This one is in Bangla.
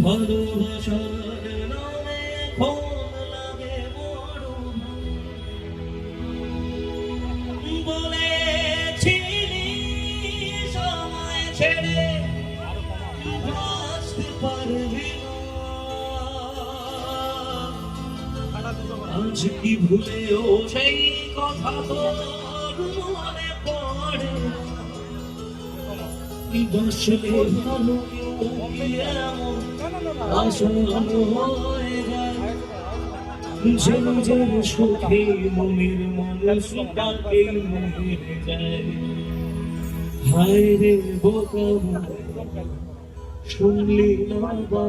ভালোবাসার নামে এখন লাগে বড় বলেছিলি সময় ছেড়ে বাঁচতে পারবি না আজ কি ভুলেও সেই কথা তোর মনে পড়ে বসলে ভালো এমন আশানো হয়ে যায় যে নিজের সুখে মনের মানুষটাকে মনে যায় হায় রে বোকা শুনলি না বাবা